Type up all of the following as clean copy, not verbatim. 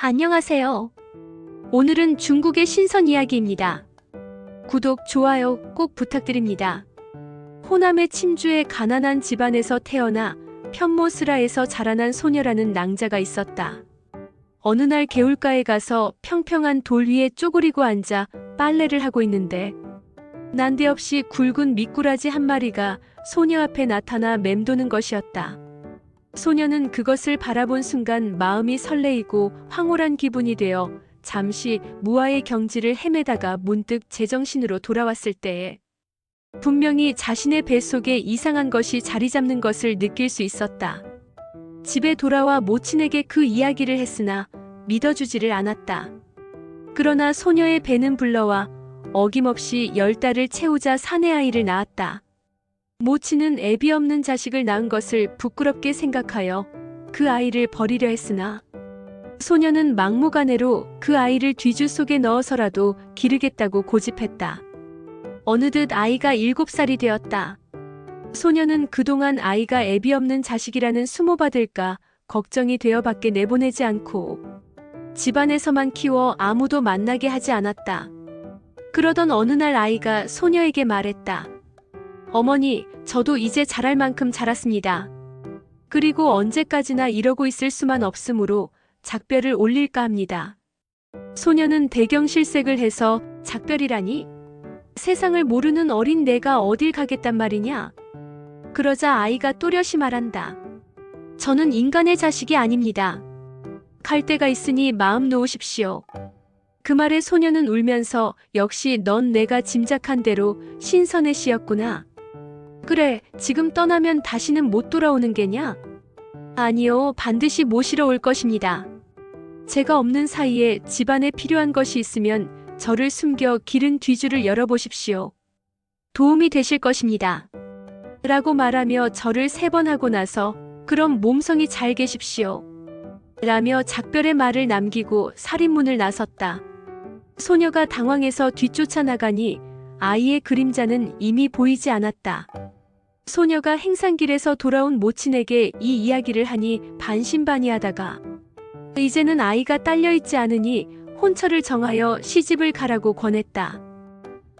안녕하세요. 오늘은 중국의 신선 이야기입니다. 구독, 좋아요 꼭 부탁드립니다. 호남의 침주의 가난한 집안에서 태어나 편모스라에서 자라난 소녀라는 낭자가 있었다. 어느 날 개울가에 가서 평평한 돌 위에 쪼그리고 앉아 빨래를 하고 있는데 난데없이 굵은 미꾸라지 한 마리가 소녀 앞에 나타나 맴도는 것이었다. 소녀는 그것을 바라본 순간 마음이 설레이고 황홀한 기분이 되어 잠시 무아의 경지를 헤매다가 문득 제정신으로 돌아왔을 때에 분명히 자신의 뱃속에 이상한 것이 자리 잡는 것을 느낄 수 있었다. 집에 돌아와 모친에게 그 이야기를 했으나 믿어주지를 않았다. 그러나 소녀의 배는 불러와 어김없이 10달을 채우자 사내아이를 낳았다. 모친은 애비 없는 자식을 낳은 것을 부끄럽게 생각하여 그 아이를 버리려 했으나 소녀는 막무가내로 그 아이를 뒤주 속에 넣어서라도 기르겠다고 고집했다. 어느덧 아이가 7살이 되었다. 소녀는 그동안 아이가 애비 없는 자식이라는 수모받을까 걱정이 되어 밖에 내보내지 않고 집안에서만 키워 아무도 만나게 하지 않았다. 그러던 어느 날 아이가 소녀에게 말했다. 어머니, 저도 이제 자랄 만큼 자랐습니다. 그리고 언제까지나 이러고 있을 수만 없으므로 작별을 올릴까 합니다. 소녀는 대경실색을 해서 작별이라니? 세상을 모르는 어린 내가 어딜 가겠단 말이냐? 그러자 아이가 또렷이 말한다. 저는 인간의 자식이 아닙니다. 갈 데가 있으니 마음 놓으십시오. 그 말에 소녀는 울면서 역시 넌 내가 짐작한 대로 신선의 씨였구나. 그래, 지금 떠나면 다시는 못 돌아오는 게냐? 아니요, 반드시 모시러 올 것입니다. 제가 없는 사이에 집안에 필요한 것이 있으면 저를 숨겨 기른 뒤주를 열어보십시오. 도움이 되실 것입니다. 라고 말하며 절을 3번 하고 나서 그럼 몸성이 잘 계십시오. 라며 작별의 말을 남기고 살인문을 나섰다. 소녀가 당황해서 뒤쫓아 나가니 아이의 그림자는 이미 보이지 않았다. 소녀가 행산길에서 돌아온 모친에게 이 이야기를 하니 반신반의하다가 이제는 아이가 딸려있지 않으니 혼처를 정하여 시집을 가라고 권했다.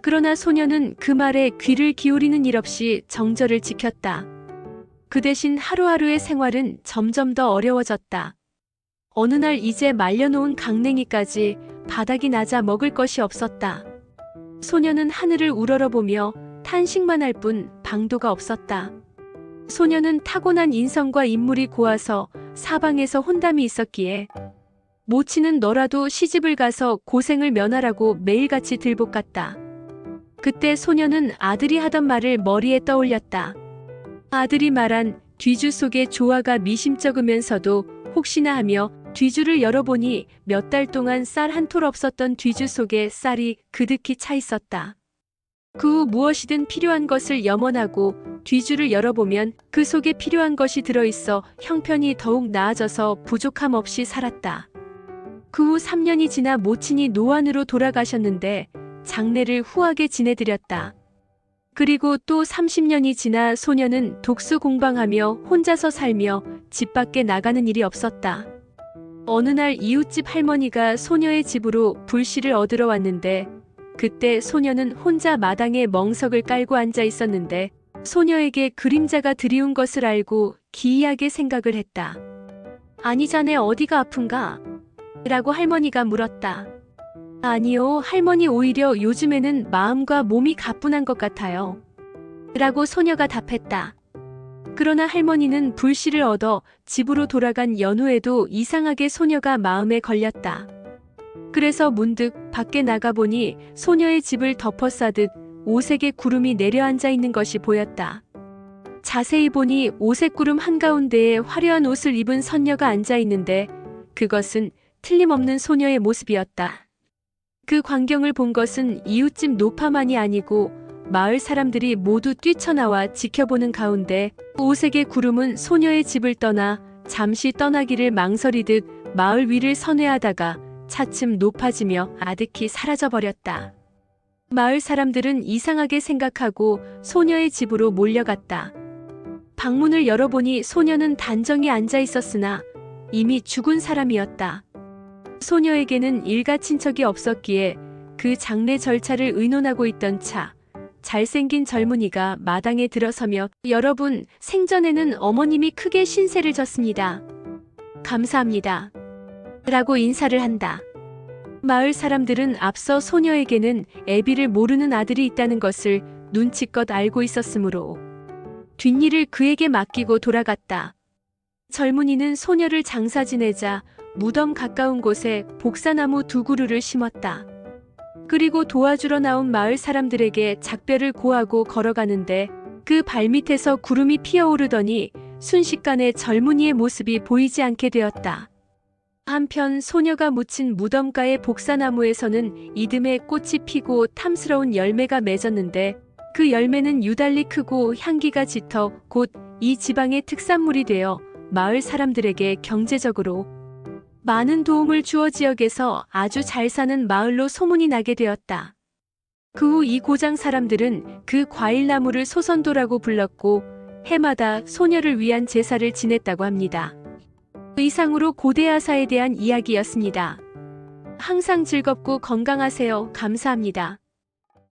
그러나 소녀는 그 말에 귀를 기울이는 일 없이 정절을 지켰다. 그 대신 하루하루의 생활은 점점 더 어려워졌다. 어느 날 이제 말려놓은 강냉이까지 바닥이 나자 먹을 것이 없었다. 소녀는 하늘을 우러러보며 탄식만 할 뿐 방도가 없었다. 소녀는 타고난 인성과 인물이 고와서 사방에서 혼담이 있었기에 모친은 너라도 시집을 가서 고생을 면하라고 매일같이 들볶았다. 그때 소녀는 아들이 하던 말을 머리에 떠올렸다. 아들이 말한 뒤주 속의 조화가 미심쩍으면서도 혹시나 하며 뒤주를 열어보니 몇 달 동안 쌀 한 톨 없었던 뒤주 속에 쌀이 그득히 차 있었다. 그 후 무엇이든 필요한 것을 염원하고 뒤주를 열어보면 그 속에 필요한 것이 들어있어 형편이 더욱 나아져서 부족함 없이 살았다. 그 후 3년이 지나 모친이 노안으로 돌아가셨는데 장례를 후하게 지내드렸다. 그리고 또 30년이 지나 소녀는 독수 공방하며 혼자서 살며 집 밖에 나가는 일이 없었다. 어느 날 이웃집 할머니가 소녀의 집으로 불씨를 얻으러 왔는데 그때 소녀는 혼자 마당에 멍석을 깔고 앉아 있었는데 소녀에게 그림자가 드리운 것을 알고 기이하게 생각을 했다. 아니 자네 어디가 아픈가? 라고 할머니가 물었다. 아니요, 할머니 오히려 요즘에는 마음과 몸이 가뿐한 것 같아요. 라고 소녀가 답했다. 그러나 할머니는 불씨를 얻어 집으로 돌아간 연후에도 이상하게 소녀가 마음에 걸렸다. 그래서 문득 밖에 나가보니 소녀의 집을 덮어싸듯 오색의 구름이 내려앉아 있는 것이 보였다. 자세히 보니 오색 구름 한가운데에 화려한 옷을 입은 선녀가 앉아 있는데 그것은 틀림없는 소녀의 모습이었다. 그 광경을 본 것은 이웃집 노파만이 아니고 마을 사람들이 모두 뛰쳐나와 지켜보는 가운데 오색의 구름은 소녀의 집을 떠나 잠시 떠나기를 망설이듯 마을 위를 선회하다가 차츰 높아지며 아득히 사라져버렸다. 마을 사람들은 이상하게 생각하고 소녀의 집으로 몰려갔다. 방문을 열어보니 소녀는 단정히 앉아 있었으나 이미 죽은 사람이었다. 소녀에게는 일가 친척이 없었기에 그 장례 절차를 의논하고 있던 차, 잘생긴 젊은이가 마당에 들어서며 여러분, 생전에는 어머님이 크게 신세를 졌습니다. 감사합니다. 라고 인사를 한다. 마을 사람들은 앞서 소녀에게는 애비를 모르는 아들이 있다는 것을 눈치껏 알고 있었으므로 뒷일을 그에게 맡기고 돌아갔다. 젊은이는 소녀를 장사 지내자 무덤 가까운 곳에 복사나무 2그루를 심었다. 그리고 도와주러 나온 마을 사람들에게 작별을 고하고 걸어가는데 그 발밑에서 구름이 피어오르더니 순식간에 젊은이의 모습이 보이지 않게 되었다. 한편 소녀가 묻힌 무덤가의 복사나무에서는 이듬해 꽃이 피고 탐스러운 열매가 맺었는데 그 열매는 유달리 크고 향기가 짙어 곧 이 지방의 특산물이 되어 마을 사람들에게 경제적으로 많은 도움을 주어 지역에서 아주 잘 사는 마을로 소문이 나게 되었다. 그 후 이 고장 사람들은 그 과일나무를 소선도라고 불렀고 해마다 소녀를 위한 제사를 지냈다고 합니다. 이상으로 고대 아사에 대한 이야기였습니다. 항상 즐겁고 건강하세요. 감사합니다.